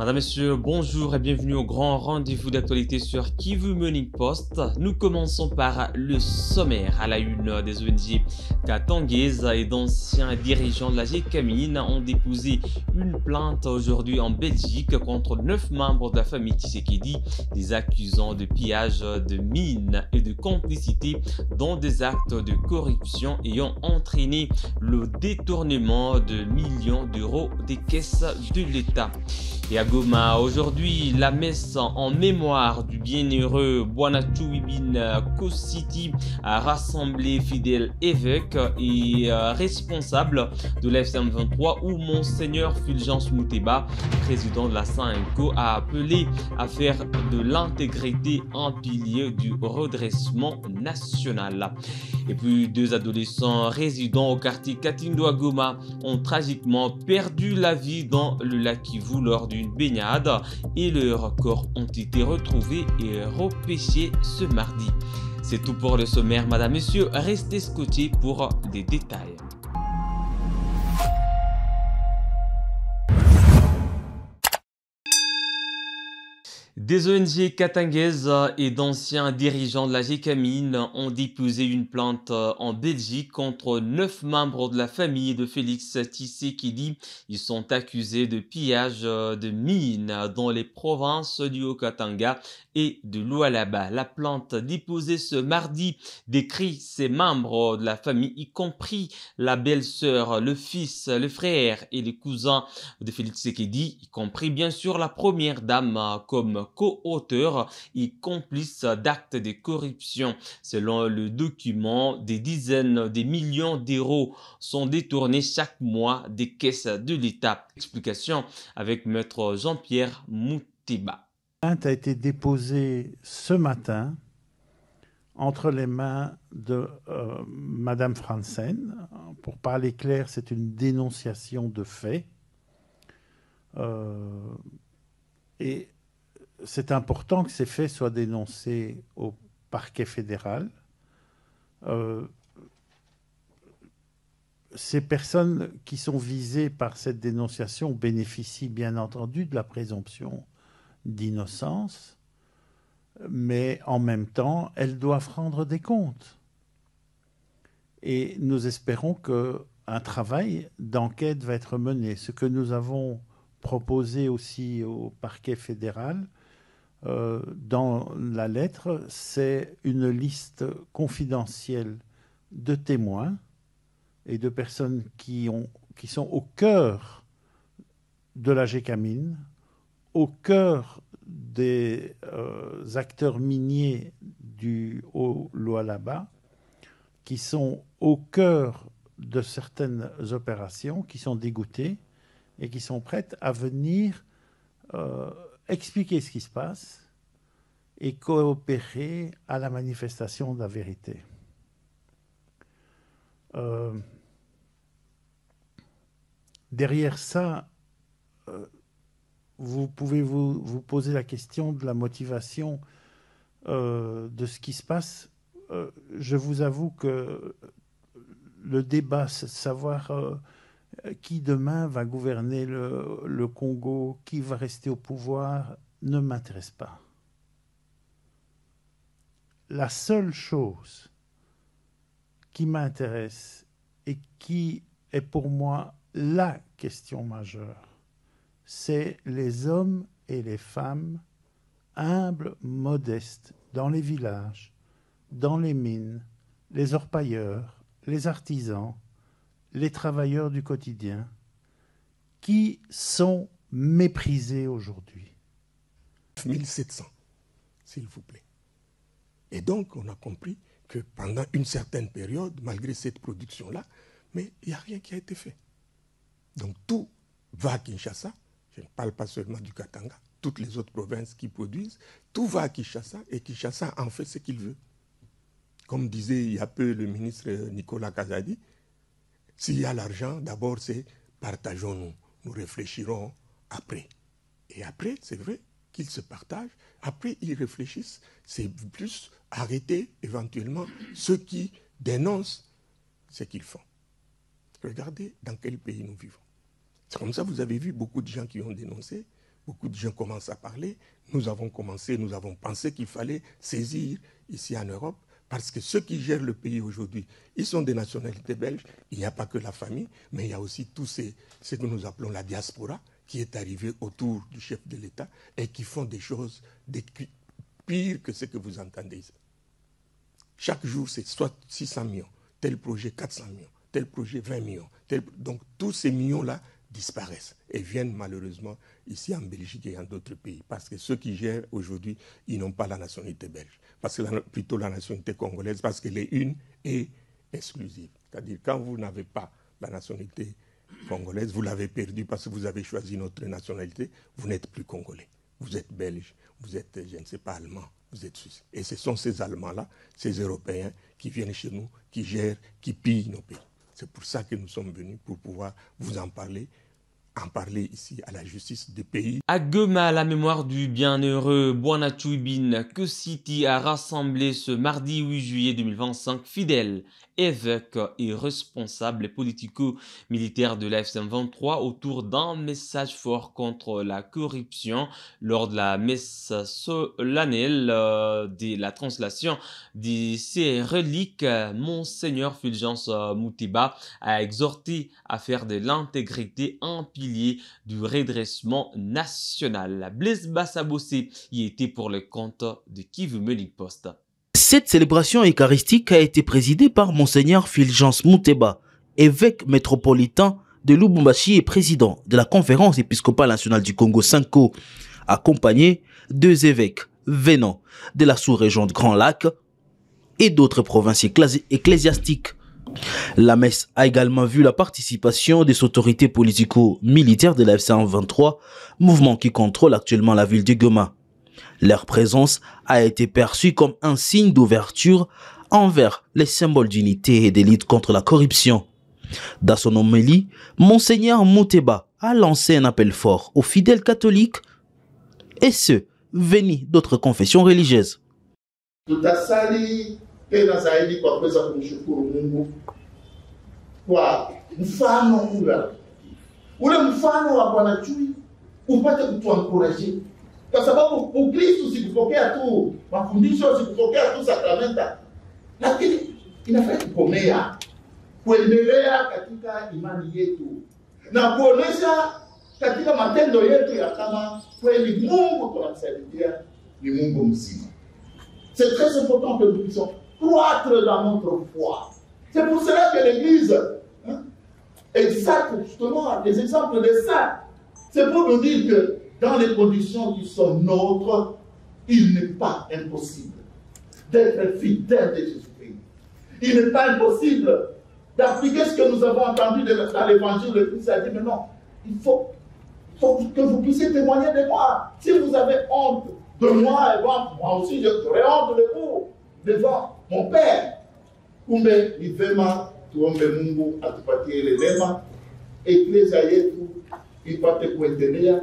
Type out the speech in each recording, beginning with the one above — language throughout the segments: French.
Madame, Monsieur, bonjour et bienvenue au grand rendez-vous d'actualité sur Kivu Morning Post. Nous commençons par le sommaire. À la une des ONG katangaises et d'anciens dirigeants de la GKMIN ont déposé une plainte aujourd'hui en Belgique contre 9 membres de la famille Tshisekedi, les accusant de pillage de mines et de complicité dans des actes de corruption ayant entraîné le détournement de millions d'euros des caisses de l'État. Et à Goma, aujourd'hui, la messe en mémoire du bienheureux Bwanatou Ibn Kositi a rassemblé fidèles évêques et responsables de l'FCM23 où Monseigneur Fulgence Mouteba, président de la Saint-Inco, a appelé à faire de l'intégrité un pilier du redressement national. Et puis, 2 adolescents résidant au quartier Katindo à Goma ont tragiquement perdu la vie dans le lac Kivu lors d'une baignade et leurs corps ont été retrouvés et repêchés ce mardi. C'est tout pour le sommaire, madame, monsieur. Restez scotchés pour des détails. Des ONG katangaises et d'anciens dirigeants de la GKMIN ont déposé une plainte en Belgique contre 9 membres de la famille de Félix Tshisekedi. Ils sont accusés de pillage de mines dans les provinces du Haut-Katanga et de Lualaba. La plainte déposée ce mardi décrit ces membres de la famille, y compris la belle-sœur, le fils, le frère et les cousins de Félix Tshisekedi, y compris bien sûr la première dame comme co-auteur et complice d'actes de corruption. Selon le document, des dizaines de millions d'euros sont détournés chaque mois des caisses de l'État. Explication avec maître Jean-Pierre Mouteba. La plainte a été déposée ce matin entre les mains de Madame Franzen. Pour parler clair, c'est une dénonciation de fait. Et c'est important que ces faits soient dénoncés au parquet fédéral. Ces personnes qui sont visées par cette dénonciation bénéficient bien entendu de la présomption d'innocence, mais en même temps, elles doivent rendre des comptes. Et nous espérons qu'un travail d'enquête va être mené. Ce que nous avons proposé aussi au parquet fédéral, dans la lettre, c'est une liste confidentielle de témoins et de personnes qui sont au cœur de la GKMIN, au cœur des acteurs miniers du Haut-Lualaba, qui sont au cœur de certaines opérations, qui sont dégoûtés et qui sont prêtes à venir expliquer ce qui se passe et coopérer à la manifestation de la vérité. Derrière ça, vous pouvez vous poser la question de la motivation de ce qui se passe. Je vous avoue que le débat, c'est de savoir qui demain va gouverner le Congo, qui va rester au pouvoir, ne m'intéresse pas. La seule chose qui m'intéresse et qui est pour moi la question majeure, c'est les hommes et les femmes humbles, modestes, dans les villages, dans les mines, les orpailleurs, les artisans, les travailleurs du quotidien, qui sont méprisés aujourd'hui. 1700, s'il vous plaît. Et donc, on a compris que pendant une certaine période, malgré cette production-là, mais il n'y a rien qui a été fait. Donc, tout va à Kinshasa. Je ne parle pas seulement du Katanga, toutes les autres provinces qui produisent, tout va à Kinshasa et Kinshasa en fait ce qu'il veut. Comme disait il y a peu le ministre Nicolas Kazadi, s'il y a l'argent, d'abord c'est partageons-nous, nous réfléchirons après. Et après, c'est vrai qu'ils se partagent, après ils réfléchissent, c'est plus arrêter éventuellement ceux qui dénoncent ce qu'ils font. Regardez dans quel pays nous vivons. C'est comme ça, vous avez vu beaucoup de gens qui ont dénoncé, beaucoup de gens commencent à parler. Nous avons pensé qu'il fallait saisir ici en Europe, parce que ceux qui gèrent le pays aujourd'hui, ils sont des nationalités belges. Il n'y a pas que la famille, mais il y a aussi tous ce que nous appelons la diaspora, qui est arrivée autour du chef de l'État et qui font des choses pires que ce que vous entendez. Chaque jour, c'est soit 600 millions, tel projet 400 millions, tel projet 20 millions. Donc tous ces millions-là disparaissent et viennent malheureusement ici en Belgique et en d'autres pays. Parce que ceux qui gèrent aujourd'hui, ils n'ont pas la nationalité belge. Plutôt la nationalité congolaise, parce qu'elle est une et exclusive. C'est-à-dire quand vous n'avez pas la nationalité congolaise, vous l'avez perdue parce que vous avez choisi une autre nationalité, vous n'êtes plus congolais. Vous êtes belge, vous êtes, je ne sais pas, allemand, vous êtes suisse. Et ce sont ces Allemands-là, ces Européens qui viennent chez nous, qui gèrent, qui pillent nos pays. C'est pour ça que nous sommes venus, pour pouvoir vous en parler ici à la justice des pays. À Goma, la mémoire du bienheureux Bwana Choubine City a rassemblé ce mardi 8 juillet 2025 fidèles, évêques et responsables politico-militaires de la FC23 autour d'un message fort contre la corruption. Lors de la messe solennelle de la translation de ces reliques, Monseigneur Fulgence Muteba a exhorté à faire de l'intégrité un pilier du redressement national. Blaise Bassabossé y était pour le compte de Kivu Morning Post. Cette célébration eucharistique a été présidée par Monseigneur Fulgence Muteba, évêque métropolitain de Lubumbashi et président de la conférence épiscopale nationale du Congo Sanko, accompagné de deux évêques venant de la sous-région de Grand Lac et d'autres provinces ecclésiastiques. La messe a également vu la participation des autorités politico-militaires de la FC23, mouvement qui contrôle actuellement la ville de Goma. Leur présence a été perçue comme un signe d'ouverture envers les symboles d'unité et de lutte contre la corruption. Dans son homélie, Monseigneur Muteba a lancé un appel fort aux fidèles catholiques et ceux venus d'autres confessions religieuses. Tena zaidi kwa kuweza kumshukuru Mungu kwa mfano ule mfano wa Bwana Chui upate kutuankuraje, kwa sababu Ukristo sikupokea tu mafundisho, sikupokea tu sakramenta, lakini inafaa kukomea, kuendelea katika imani yetu na kuonesha katika matendo yetu ya kama kweli Mungu tunamsaidia ni Mungu mzima. C'est très important que nous puissions croître dans notre foi. C'est pour cela que l'Église exalte justement des exemples de ça. C'est pour nous dire que dans les conditions qui sont nôtres, il n'est pas impossible d'être fidèle de Jésus-Christ. Il n'est pas impossible d'appliquer ce que nous avons entendu dans l'Évangile. Le Christ a dit, mais non, il faut que vous puissiez témoigner de moi. Si vous avez honte de moi, et moi aussi j'aurai honte de vous devant mon Père. Kumbe ni vema tuombe Mungu atupatie ile neema, eklezia yetu ipate kuendelea,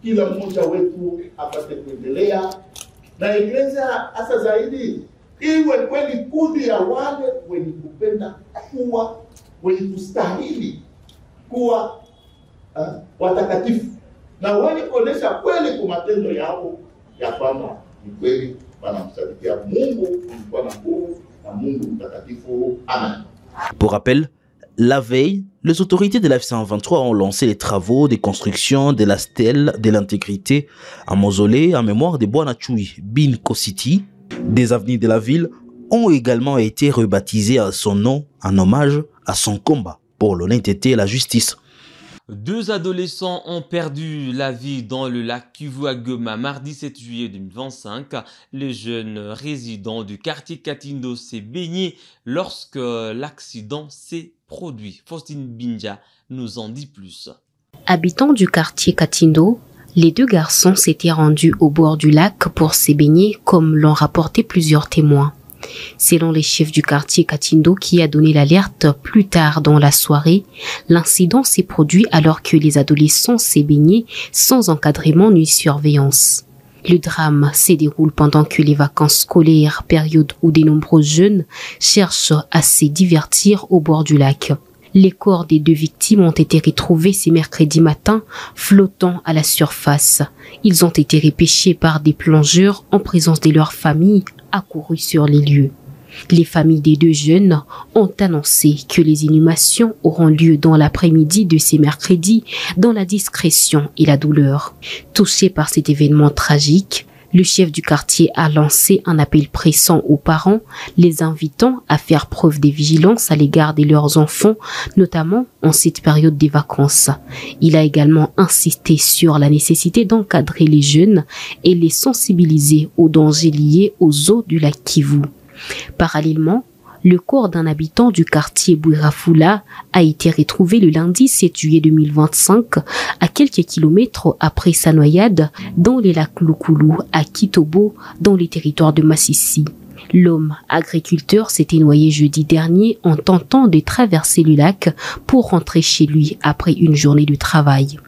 kila mmoja wetu apate kuendelea, na eklezia hasa zaidi iwe kweli kundi ya wale wenye kupenda kuwa, wenye kustahili kuwa watakatifu, na wenye kuonesha kweli kwa matendo yao ya kwamba ni kweli wanamsadikia Mungu mlikuwa na nguvu na Mungu mtakatifu. Amen. Pour rappel, la veille, les autorités de la FC23 ont lancé les travaux de construction de la stèle de l'intégrité, un mausolée en mémoire de Bwana Choubine City. Des avenues de la ville ont également été rebaptisées à son nom en hommage à son combat pour l'honnêteté et la justice. Deux adolescents ont perdu la vie dans le lac Kivu à Goma mardi 7 juillet 2025. Le jeune résident du quartier Katindo s'est baigné lorsque l'accident s'est produit. Faustine Binja nous en dit plus. Habitants du quartier Katindo, les deux garçons s'étaient rendus au bord du lac pour se baigner, comme l'ont rapporté plusieurs témoins. Selon les chefs du quartier Katindo qui a donné l'alerte plus tard dans la soirée, l'incident s'est produit alors que les adolescents s'est baigné sans encadrement ni surveillance. Le drame se déroule pendant que les vacances scolaires, période où de nombreux jeunes cherchent à se divertir au bord du lac. Les corps des 2 victimes ont été retrouvés ce mercredi matin, flottant à la surface. Ils ont été repêchés par des plongeurs en présence de leurs familles accourues sur les lieux. Les familles des 2 jeunes ont annoncé que les inhumations auront lieu dans l'après-midi de ce mercredi dans la discrétion et la douleur. Touché par cet événement tragique, le chef du quartier a lancé un appel pressant aux parents, les invitant à faire preuve de vigilance à l'égard de leurs enfants, notamment en cette période des vacances. Il a également insisté sur la nécessité d'encadrer les jeunes et les sensibiliser aux dangers liés aux eaux du lac Kivu. Parallèlement, le corps d'un habitant du quartier Bouirafula a été retrouvé le lundi 7 juillet 2025 à quelques kilomètres après sa noyade dans les lacs Lukulu à Kitobo dans les territoires de Massissi. L'homme agriculteur s'était noyé jeudi dernier en tentant de traverser le lac pour rentrer chez lui après une journée de travail.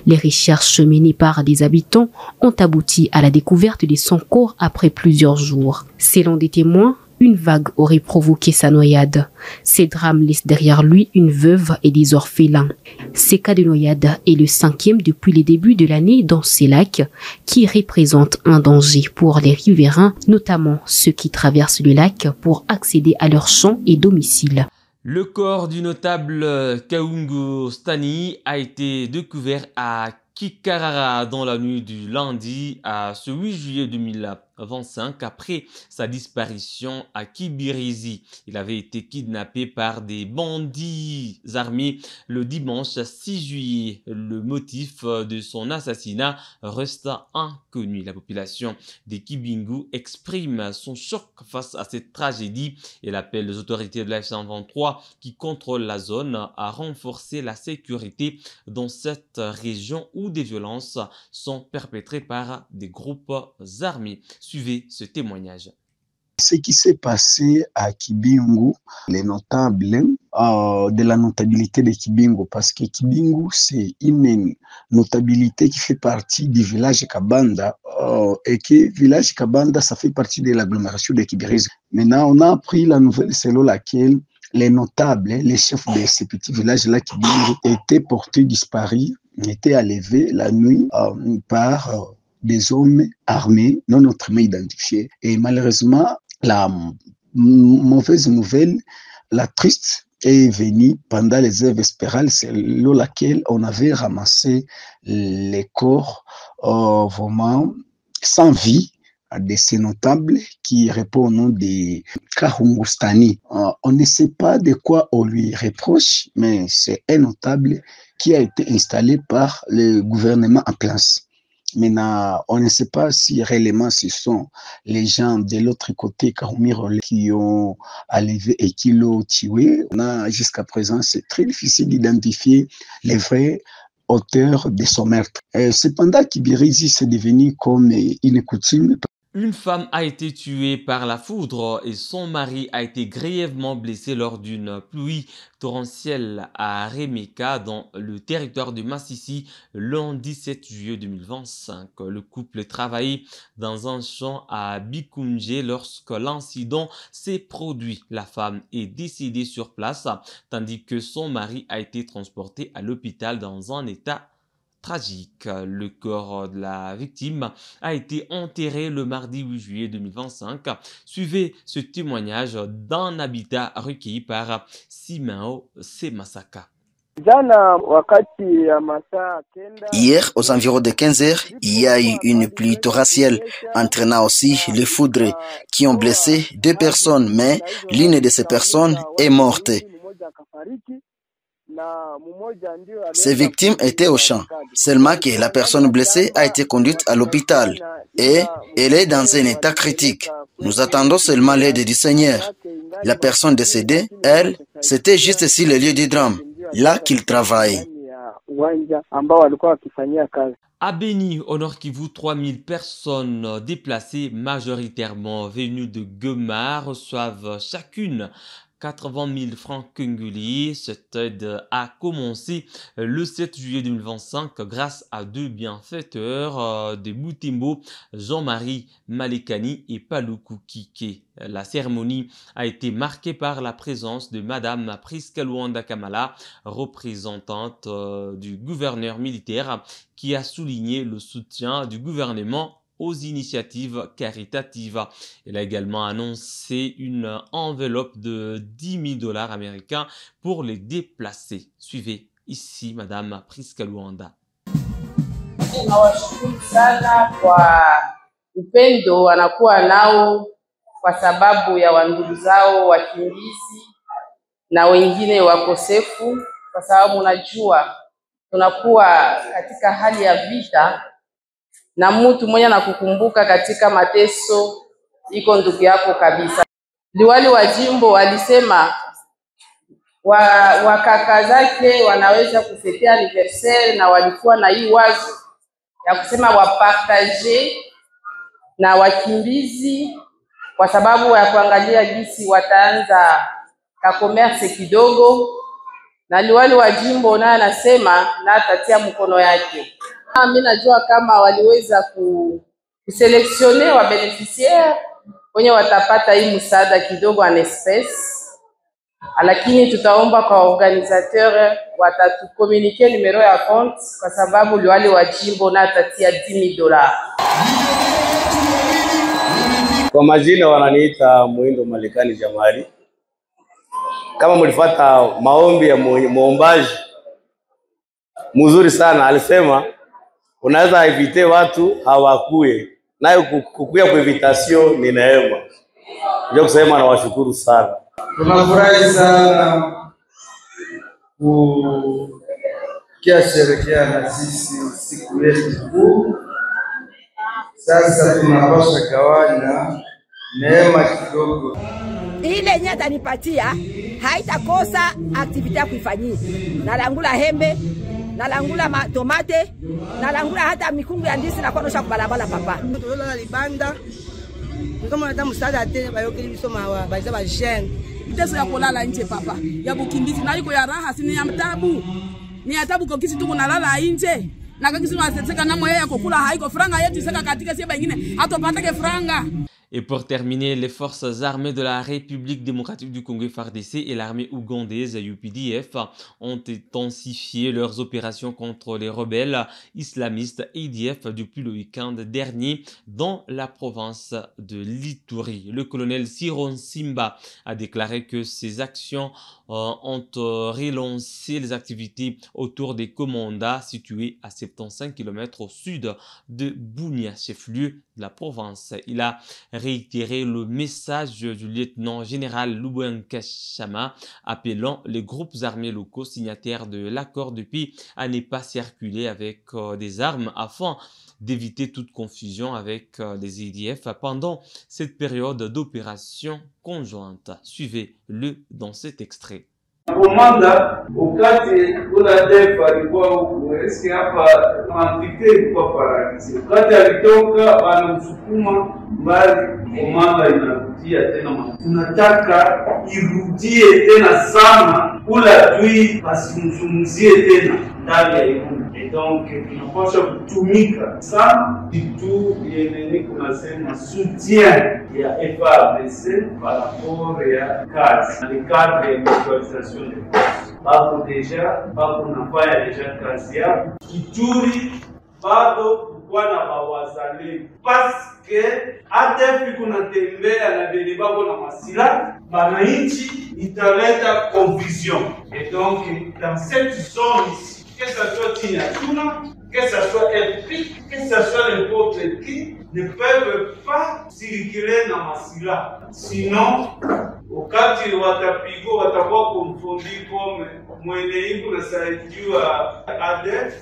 Les recherches menées par des habitants ont abouti à la découverte de son corps après plusieurs jours. Selon des témoins, une vague aurait provoqué sa noyade. Ces drames laissent derrière lui une veuve et des orphelins. Ce cas de noyade est le 5e depuis les débuts de l'année dans ces lacs qui représentent un danger pour les riverains, notamment ceux qui traversent le lac pour accéder à leurs champs et domiciles. Le corps du notable Kaungu Stani a été découvert à Kikarara dans la nuit du lundi à ce 8 juillet 2025 après sa disparition à Kibirizi. Il avait été kidnappé par des bandits armés le dimanche 6 juillet. Le motif de son assassinat reste inconnu. La population de Kibingu exprime son choc face à cette tragédie et appelle les autorités de la F-123 qui contrôlent la zone à renforcer la sécurité dans cette région où des violences sont perpétrées par des groupes armés. Suivez ce témoignage. Ce qui s'est passé à Kibingu, les notables de la notabilité de Kibingu, parce que Kibingu, c'est une notabilité qui fait partie du village Kabanda, et que le village Kabanda, ça fait partie de l'agglomération de Kibirizi. Maintenant, on a appris la nouvelle selon laquelle les notables, les chefs de ces petits villages-là, Kibingu, étaient portés disparus, étaient enlevés la nuit par des hommes armés, non autrement identifiés. Et malheureusement, la mauvaise nouvelle, la triste, est venue pendant les heures vespérales, selon laquelle on avait ramassé les corps vraiment sans vie de ces notables qui répondent au nom de Kaungu Stani. On ne sait pas de quoi on lui reproche, mais c'est un notable qui a été installé par le gouvernement en place. Maintenant, on ne sait pas si réellement ce sont les gens de l'autre côté, Kahumiro, qui ont enlevé et qui l'ont tué. Jusqu'à présent, c'est très difficile d'identifier les vrais auteurs de son meurtre. Cependant, Kibirizi, c'est devenu comme une coutume. Une femme a été tuée par la foudre et son mari a été grièvement blessé lors d'une pluie torrentielle à Remeka dans le territoire de Massissi le 17 juillet 2025. Le couple travaillait dans un champ à Bikunje lorsque l'incident s'est produit. La femme est décédée sur place tandis que son mari a été transporté à l'hôpital dans un état tragique. Le corps de la victime a été enterré le mardi 8 juillet 2025. Suivez ce témoignage d'un habitat recueilli par Simao Semasaka. Hier, aux environs de 15 heures, il y a eu une pluie torrentielle, entraînant aussi les foudres qui ont blessé 2 personnes, mais l'une de ces personnes est morte. Ces victimes étaient au champ, seulement que la personne blessée a été conduite à l'hôpital et elle est dans un état critique. Nous attendons seulement l'aide du Seigneur. La personne décédée, elle, c'était juste sur le lieu du drame, là qu'il travaille. À Beni, au Nord Kivu, 3000 personnes déplacées, majoritairement venues de Goma, reçoivent chacune 80 000 francs congolais. Cette aide a commencé le 7 juillet 2025 grâce à deux bienfaiteurs de Butembo, Jean-Marie Malekani et Paluku Kike. La cérémonie a été marquée par la présence de Madame Priska Luanda Kamala, représentante du gouverneur militaire, qui a souligné le soutien du gouvernement aux initiatives caritatives. Elle a également annoncé une enveloppe de 10 000 $ américains pour les déplacés. Suivez ici Madame Priska Luanda. Nawashukuru sana kwa upendo anakuwa nao kwa sababu ya wandugu zao wakimbizi na wengine wakosefu, kwa sababu unajua tunakuwa katika hali ya vita na mtu mmoja anakukumbuka katika mateso iko ndugu yako kabisa. Liwali wa jimbo walisema wakaka zake wanaweza kufetea anniversaire, na walikuwa na hii wazo ya kusema wapartage na wakimbizi kwa sababu ya kuangalia jinsi wataanza ka commerce kidogo, na liwali wa jimbo naye anasema na atatia mkono yake. Mimi najua kama waliweza kuselektione wa beneficiaire wenye watapata hii msaada kidogo en espèce, lakini tutaomba kwa organisateur watatukomunike numero ya compte kwa sababu liwali wa jimbo na atatia 10 000 $. Kwa majina wananiita Muindo Malekani Jamali. Kama mlifuata maombi ya muombaji mzuri sana, alisema unaweza invite watu hawakuye, nayo kukuya kwa invitation ni neema. Ndio kusema na washukuru sana. Tunafurahi sana kukiasherekea na sisi siku yetu kuu. Sasa tunapaswa gawanya neema kidogo. Ile yenye atanipatia haitakosa aktivite ya kuifanyia. Nalangula hembe, nalangula tomate, nalangula hata mikungu ya ndizi na kwanosha kubalabala papa. Tulola libanda. Kama nata msaada tena bayokeli bisoma wa baiza ba jeune. Mteso ya kulala nje papa. Ya bukimbizi na iko ya raha sini ya mtabu. Ni atabu kwa kisi tuko nalala nje. Na kwa kisi wasetseka na moyo ya kukula haiko franga yetu seka katika siba nyingine hatopatake franga. Et pour terminer, les forces armées de la République démocratique du Congo FARDC et l'armée ougandaise UPDF ont intensifié leurs opérations contre les rebelles islamistes ADF depuis le week-end dernier dans la province de l'Ituri. Le colonel Siron Simba a déclaré que ces actions ont relancé les activités autour des commandas situés à 75 km au sud de Bunia, chef-lieu de la province. Il a réitéré le message du lieutenant-général Lubuenka Chama appelant les groupes armés locaux signataires de l'accord de paix à ne pas circuler avec des armes afin d'éviter toute confusion avec les IDF pendant cette période d'opération conjointe. Suivez-le dans cet extrait. Komanda wakati kuna defa alikuwa huko, eski hapa mantike ilikuwa paralize. Wakati alitoka wanamsukuma mbali, komanda inarudia tena. Tunataka irudie tena sana, kula tui basimzungumzie tena ndani ya ikulu. Et donc tunapaswa kutumika sana kitu yenye kunasema soutien ya FARDC par rapport ya kazi na cadre ya mutualisation de force. Bako nafanya deja kazi yao Ituri, bado kukuwa na bawazalendo paske ADF kunatembea na bene bako na masila bananchi italeta confusion. Et donc dans cette zone ici, que ce soit Tinatuna, que ce soit Elpi, que ce soit n'importe qui, ne peuvent pas circuler dans Masila. Sinon, wakati watapigwa watakuwa confondi comme mwenye iko nasaidiwa ADF.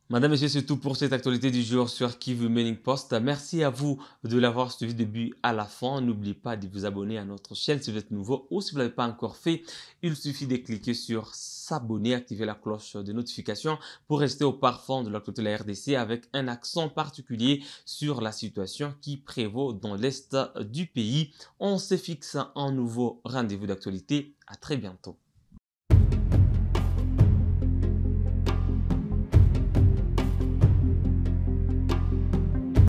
Madame, Messieurs, c'est tout pour cette actualité du jour sur Kivu Morning Post. Merci à vous de l'avoir suivi du début à la fin. N'oubliez pas de vous abonner à notre chaîne si vous êtes nouveau ou si vous ne l'avez pas encore fait. Il suffit de cliquer sur s'abonner, activer la cloche de notification pour rester au parfum de l'actualité de la RDC avec un accent particulier sur la situation qui prévaut dans l'est du pays. On se fixe un nouveau rendez-vous d'actualité. À très bientôt.